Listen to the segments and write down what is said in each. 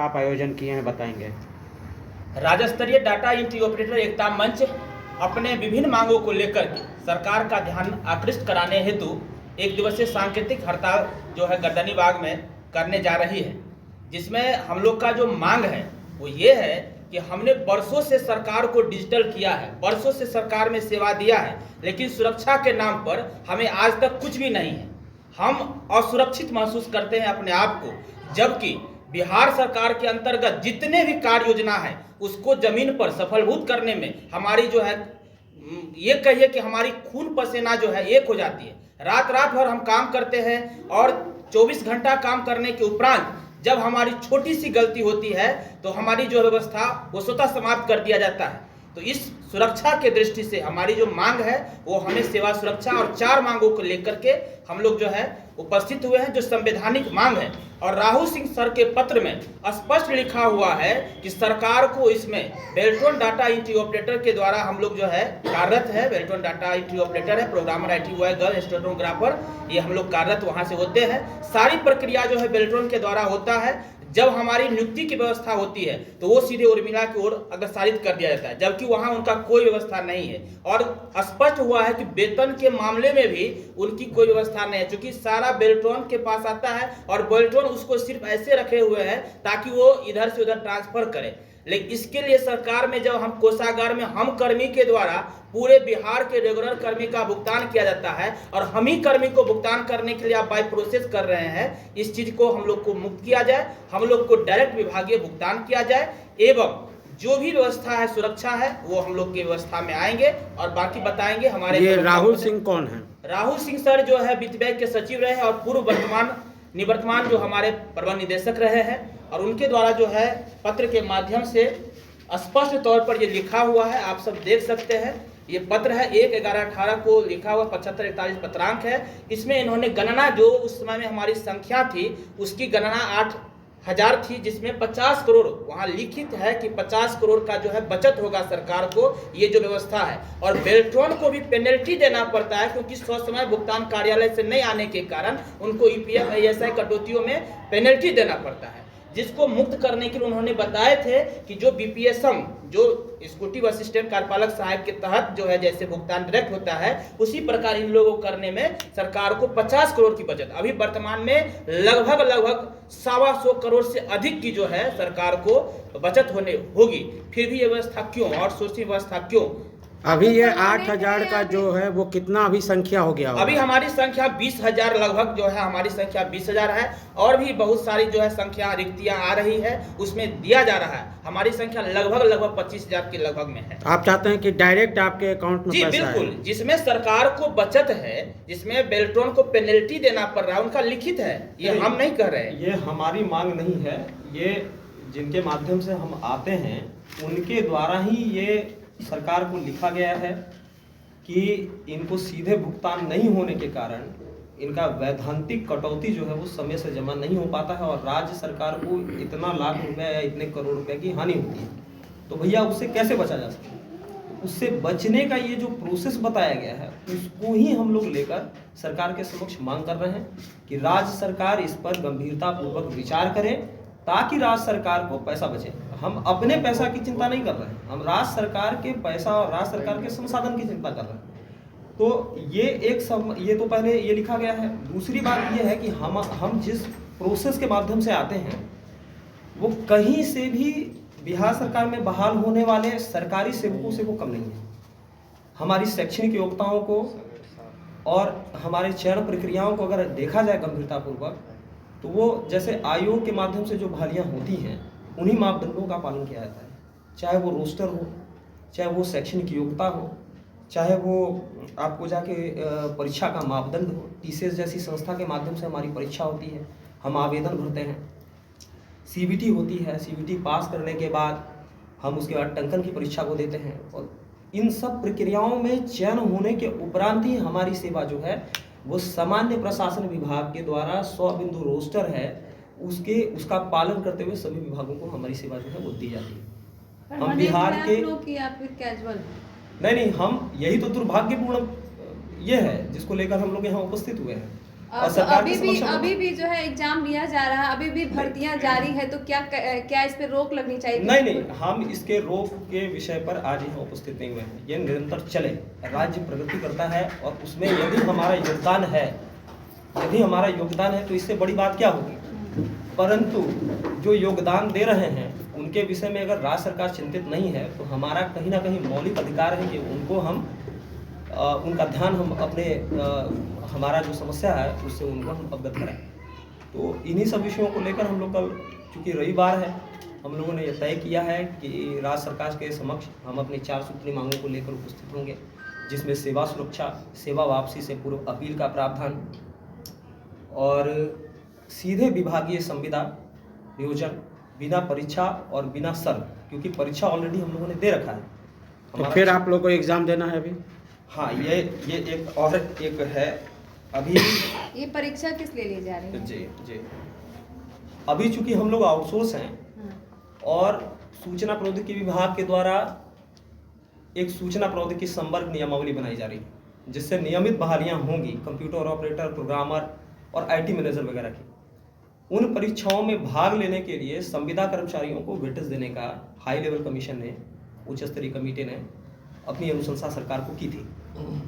आप आयोजन किए हैं, बताएंगे। राज्य स्तरीय डाटा एंट्री ऑपरेटर एकता मंच अपने विभिन्न मांगों को लेकर के सरकार का ध्यान आकृष्ट कराने हेतु एक दिवसीय सांकेतिक हड़ताल जो है गर्दनीबाग में करने जा रही है, जिसमें हम लोग का जो मांग है वो ये है कि हमने वर्षों से सरकार को डिजिटल किया है, वर्षों से सरकार में सेवा दिया है, लेकिन सुरक्षा के नाम पर हमें आज तक कुछ भी नहीं है। हम असुरक्षित महसूस करते हैं अपने आप को, जबकि बिहार सरकार के अंतर्गत जितने भी कार्य योजना है उसको जमीन पर सफलभूत करने में हमारी जो है ये कहिए कि हमारी खून पसीना जो है एक हो जाती है। रात रात भर हम काम करते हैं और 24 घंटा काम करने के उपरांत जब हमारी छोटी सी गलती होती है तो हमारी जो व्यवस्था वो स्वतः समाप्त कर दिया जाता है। तो इस सुरक्षा के दृष्टि से हमारी जो मांग है वो हमें सेवा सुरक्षा और 4 मांगों को लेकर के हम लोग जो है उपस्थित हुए हैं, जो संवैधानिक मांग है। और राहुल सिंह सर के पत्र में स्पष्ट लिखा हुआ है कि सरकार को इसमें बेल्ट्रॉन डाटा एंट्री ऑपरेटर के द्वारा हम लोग जो है कार्यरत है। बेल्ट्रॉन डाटा एंट्री ऑपरेटर है, programmer, IT boy, girl, stenographer, ये हम लोग कार्यरत वहाँ से होते हैं। सारी प्रक्रिया जो है बेल्ट्रॉन के द्वारा होता है। जब हमारी नियुक्ति की व्यवस्था होती है तो वो सीधे उर्मिला की ओर अग्रसारित कर दिया जाता है, जबकि वहाँ उनका कोई व्यवस्था नहीं है। और स्पष्ट हुआ है कि वेतन के मामले में भी उनकी कोई व्यवस्था नहीं है, क्योंकि सारा बेल्ट्रॉन के पास आता है और बेल्ट्रॉन उसको सिर्फ ऐसे रखे हुए हैं ताकि वो इधर से उधर ट्रांसफर करे। लेकिन इसके लिए सरकार में जब हम कोषागार में हम कर्मी के द्वारा पूरे बिहार के रेगुलर कर्मी का भुगतान किया जाता है और हम ही कर्मी को भुगतान करने के लिए आप बाय प्रोसेस कर रहे हैं, इस चीज को हम लोग को मुक्त किया जाए, हम लोग को डायरेक्ट विभागीय भुगतान किया जाए, एवं जो भी व्यवस्था है सुरक्षा है वो हम लोग की व्यवस्था में आएंगे और बाकी बताएंगे। हमारे ये राहुल सिंह कौन है? राहुल सिंह सर जो है वित्त विभाग के सचिव रहे हैं और पूर्व निवर्तमान जो हमारे प्रबंध निदेशक रहे हैं, और उनके द्वारा जो है पत्र के माध्यम से स्पष्ट तौर पर ये लिखा हुआ है, आप सब देख सकते हैं। ये पत्र है 1/11/18 को लिखा हुआ, 7541 पत्रांक है। इसमें इन्होंने गणना जो उस समय में हमारी संख्या थी उसकी गणना 8000 थी, जिसमें 50 करोड़ वहाँ लिखित है कि 50 करोड़ का जो है बचत होगा सरकार को, ये जो व्यवस्था है। और बेल्ट्रॉन को भी पेनल्टी देना पड़ता है, क्योंकि ससमय भुगतान कार्यालय से नहीं आने के कारण उनको EPF ASI कटौतियों में पेनल्टी देना पड़ता है, जिसको मुक्त करने के लिए उन्होंने बताए थे कि जो BPSM जो एग्जीक्यूटिव असिस्टेंट कार्यपालक सहायक के तहत जो है जैसे भुगतान डायरेक्ट होता है, उसी प्रकार इन लोगों को करने में सरकार को 50 करोड़ की बचत, अभी वर्तमान में लगभग 125 करोड़ से अधिक की जो है सरकार को बचत होने होगी। फिर भी ये व्यवस्था क्यों, और सोर्सिंग व्यवस्था क्यों? अभी ये 8000 का जो है वो कितना अभी संख्या हो गया? अभी हमारी संख्या 20,000 लगभग जो है, हमारी संख्या 20,000 है, और भी बहुत सारी जो है संख्या रिक्तियां आ रही है, उसमें दिया जा रहा है। हमारी संख्या लगभग 25,000 के लगभग में है। आप चाहते हैं कि डायरेक्ट आपके अकाउंट में जी पैसा बिल्कुल, आए? जिसमें सरकार को बचत है, जिसमें बेल्ट्रॉन को पेनल्टी देना पड़ रहा है, उनका लिखित है, ये हम नहीं कह रहे हैं। ये हमारी मांग नहीं है, ये जिनके माध्यम से हम आते हैं उनके द्वारा ही ये सरकार को लिखा गया है कि इनको सीधे भुगतान नहीं होने के कारण इनका वैधानिक कटौती जो है वो समय से जमा नहीं हो पाता है, और राज्य सरकार को इतना लाख रुपए या इतने करोड़ रुपए की हानि होती है। तो भैया उससे कैसे बचा जा सकता है? उससे बचने का ये जो प्रोसेस बताया गया है उसको ही हम लोग लेकर सरकार के समक्ष मांग कर रहे हैं कि राज्य सरकार इस पर गंभीरतापूर्वक विचार करे, ताकि राज्य सरकार को पैसा बचे। हम अपने पैसा की चिंता नहीं कर रहे हैं, हम राज्य सरकार के पैसा और राज्य सरकार के संसाधन की चिंता कर रहे हैं। तो ये तो पहले ये लिखा गया है। दूसरी बात ये है कि हम जिस प्रोसेस के माध्यम से आते हैं वो कहीं से भी बिहार सरकार में बहाल होने वाले सरकारी सेवकों से वो कम नहीं है। हमारी शैक्षणिक योग्यताओं को और हमारे चयन प्रक्रियाओं को अगर देखा जाए गंभीरतापूर्वक, तो वो जैसे आयोग के माध्यम से जो बहालियाँ होती हैं उन्हीं मापदंडों का पालन किया जाता है, चाहे वो रोस्टर हो, चाहे वो शैक्षणिक योग्यता हो, चाहे वो आपको जाके परीक्षा का मापदंड हो। TCS जैसी संस्था के माध्यम से हमारी परीक्षा होती है, हम आवेदन भरते हैं, CBT होती है, CBT पास करने के बाद हम उसके बाद टंकन की परीक्षा को देते हैं, और इन सब प्रक्रियाओं में चयन होने के उपरांत ही हमारी सेवा जो है वो सामान्य प्रशासन विभाग के द्वारा 100 बिंदु रोस्टर है उसका पालन करते हुए सभी विभागों को हमारी सेवा जो है वो दी जाती है। हम बिहार के कैजुअल नहीं, हम यही तो दुर्भाग्यपूर्ण ये है जिसको लेकर हम लोग यहाँ उपस्थित हुए हैं और तो सरकार के समक्ष अभी भी जो है एग्जाम लिया जा रहा है, अभी भी भर्तियां जारी है, तो क्या इस पे रोक लगनी चाहिए? नहीं, हम इसके रोक के विषय पर आज यहाँ उपस्थित नहीं हुए हैं। ये निरंतर चले, राज्य प्रगति करता है और उसमें यदि हमारा योगदान है तो इससे बड़ी बात क्या होगी। परंतु जो योगदान दे रहे हैं उनके विषय में अगर राज्य सरकार चिंतित नहीं है तो हमारा कहीं ना कहीं मौलिक अधिकार है कि उनको हम उनका ध्यान हम अपने हमारा जो समस्या है उससे उनको हम अवगत कराएं। तो इन्हीं सब विषयों को लेकर हम लोग कल, चूँकि रविवार है, हम लोगों ने यह तय किया है कि राज्य सरकार के समक्ष हम अपनी 4 सूत्री मांगों को लेकर उपस्थित होंगे, जिसमें सेवा सुरक्षा, सेवा वापसी से पूर्व अपील का प्रावधान और सीधे विभागीय संविदा नियोजन बिना परीक्षा और बिना शर्त, क्योंकि परीक्षा ऑलरेडी हम लोगों ने दे रखा है। तो फिर आप लोगों को एग्जाम देना है अभी? हाँ, ये एक और एक है अभी। ये परीक्षा किस लिए ली जा रही है? जी अभी चूंकि हम लोग आउटसोर्स हैं और सूचना प्रौद्योगिकी विभाग के द्वारा एक सूचना प्रौद्योगिकी संवर्ग नियमावली बनाई जा रही है, जिससे नियमित बहालियां होंगी कंप्यूटर ऑपरेटर, प्रोग्रामर और IT मैनेजर वगैरह की। उन परीक्षाओं में भाग लेने के लिए संविदा कर्मचारियों को वेटेज देने का हाई लेवल कमीशन ने, उच्च स्तरीय कमेटी ने अपनी अनुशंसा सरकार को की थी।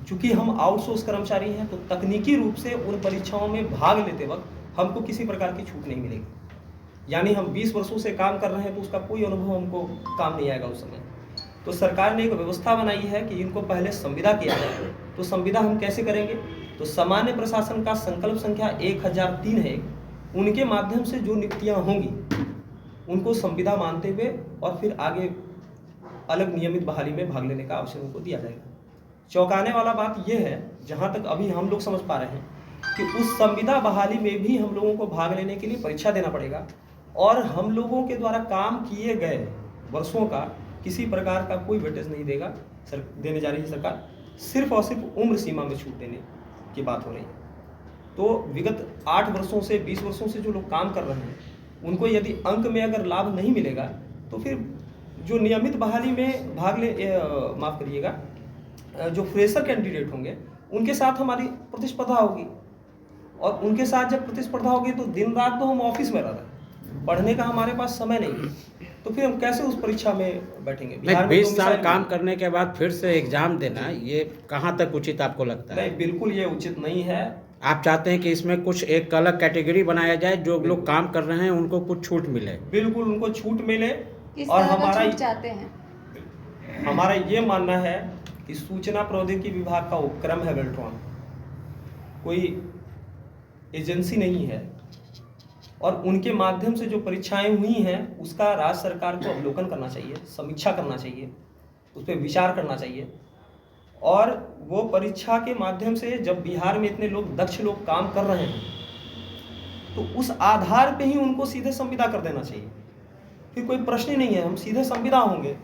चूंकि हम आउटसोर्स कर्मचारी हैं तो तकनीकी रूप से उन परीक्षाओं में भाग लेते वक्त हमको किसी प्रकार की छूट नहीं मिलेगी। यानी हम 20 वर्षों से काम कर रहे हैं तो उसका कोई अनुभव हमको काम नहीं आएगा उस समय। तो सरकार ने एक व्यवस्था बनाई है कि इनको पहले संविदा किया जाए। तो संविदा हम कैसे करेंगे? तो सामान्य प्रशासन का संकल्प संख्या 1003 है, उनके माध्यम से जो नियुक्तियां होंगी उनको संविदा मानते हुए और फिर आगे अलग नियमित बहाली में भाग लेने का अवसर उनको दिया जाएगा। चौंकाने वाला बात यह है, जहां तक अभी हम लोग समझ पा रहे हैं, कि उस संविदा बहाली में भी हम लोगों को भाग लेने के लिए परीक्षा देना पड़ेगा और हम लोगों के द्वारा काम किए गए वर्षों का किसी प्रकार का कोई वेटेज नहीं देने जा रही है सरकार। सिर्फ और सिर्फ उम्र सीमा में छूट देने की बात हो रही है। तो विगत 8 वर्षों से 20 वर्षों से जो लोग काम कर रहे हैं उनको यदि अंक में अगर लाभ नहीं मिलेगा तो फिर जो नियमित बहाली में माफ़ करिएगा, जो फ्रेशर कैंडिडेट होंगे उनके साथ हमारी प्रतिस्पर्धा होगी और उनके साथ जब प्रतिस्पर्धा होगी तो दिन रात तो हम ऑफिस में रह रहे हैं, पढ़ने का हमारे पास समय नहीं है, तो फिर हम कैसे उस परीक्षा में बैठेंगे? बिहार में 20 साल काम करने के बाद फिर से एग्जाम देना, ये कहाँ तक उचित आपको लगता है? नहीं, बिल्कुल ये उचित नहीं है। आप चाहते हैं कि इसमें कुछ एक अलग कैटेगरी बनाया जाए, जो लोग काम कर रहे हैं उनको कुछ छूट मिले? बिल्कुल उनको छूट मिले। किस और तरह का छूट चाहते हैं? हमारा ये मानना है कि सूचना प्रौद्योगिकी विभाग का उपक्रम है बेल्ट्रॉन, कोई एजेंसी नहीं है, और उनके माध्यम से जो परीक्षाएं हुई हैं उसका राज्य सरकार को अवलोकन करना चाहिए, समीक्षा करना चाहिए, उस पर विचार करना चाहिए। और वो परीक्षा के माध्यम से जब बिहार में इतने लोग दक्ष लोग काम कर रहे हैं तो उस आधार पे ही उनको सीधे संविदा कर देना चाहिए। फिर कोई प्रश्न ही नहीं है, हम सीधे संविदा होंगे।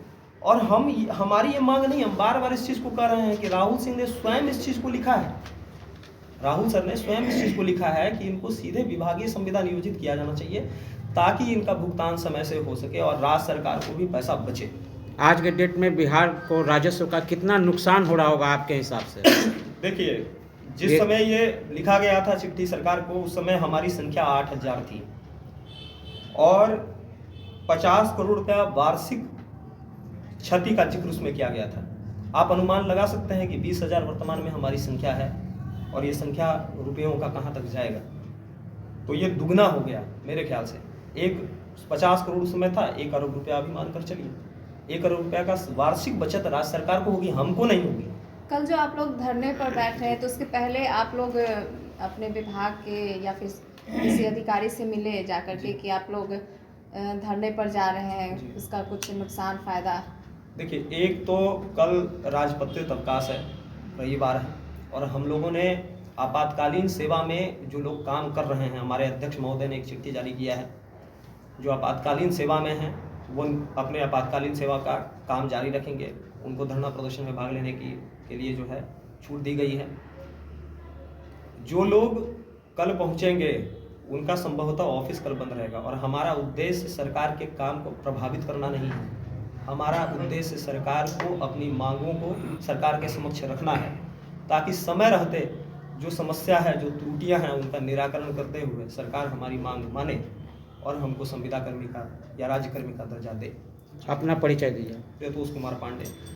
और हमारी ये मांग नहीं, हम बार बार इस चीज़ को कह रहे हैं कि राहुल सिंह ने स्वयं इस चीज़ को लिखा है, राहुल सर ने स्वयं इस चीज़ को लिखा है कि इनको सीधे विभागीय संविदा नियोजित किया जाना चाहिए ताकि इनका भुगतान समय से हो सके और राज्य सरकार को भी पैसा बचे। आज के डेट में बिहार को राजस्व का कितना नुकसान हो रहा होगा आपके हिसाब से? देखिए, जिस समय ये लिखा गया था चिट्ठी सरकार को, उस समय हमारी संख्या 8000 थी और 50 करोड़ रुपया वार्षिक क्षति का जिक्र उसमें किया गया था। आप अनुमान लगा सकते हैं कि 20,000 वर्तमान में हमारी संख्या है और ये संख्या रुपयों का कहाँ तक जाएगा। तो ये दुगना हो गया मेरे ख्याल से। एक 50 करोड़ उस समय था, 1 अरब रुपया अभी मानकर चलिए। 1 अरब रुपया का वार्षिक बचत राज्य सरकार को होगी, हमको नहीं होगी। कल जो आप लोग धरने पर बैठ रहे हैं तो उसके पहले आप लोग अपने विभाग के या फिर किसी अधिकारी से मिले जाकर के कि आप लोग धरने पर जा रहे हैं, उसका कुछ नुकसान फायदा? देखिए, एक तो कल राजपत्रित अवकाश है, रविवार है, और हम लोगों ने आपातकालीन सेवा में जो लोग काम कर रहे हैं, हमारे अध्यक्ष महोदय ने एक चिट्ठी जारी किया है, जो आपातकालीन सेवा में हैं वो अपने आपातकालीन सेवा का काम जारी रखेंगे। उनको धरना प्रदर्शन में भाग लेने के लिए जो है छूट दी गई है। जो लोग कल पहुंचेंगे उनका संभवतः ऑफिस कल बंद रहेगा और हमारा उद्देश्य सरकार के काम को प्रभावित करना नहीं है। हमारा उद्देश्य सरकार को अपनी मांगों को सरकार के समक्ष रखना है ताकि समय रहते जो समस्या है, जो त्रुटियां हैं, उनका निराकरण करते हुए सरकार हमारी मांग माने और हमको संविदा कर्मी का या राज्य कर्मी का दर्जा दे। अपना परिचय दीजिए। प्रतोष कुमार पांडे।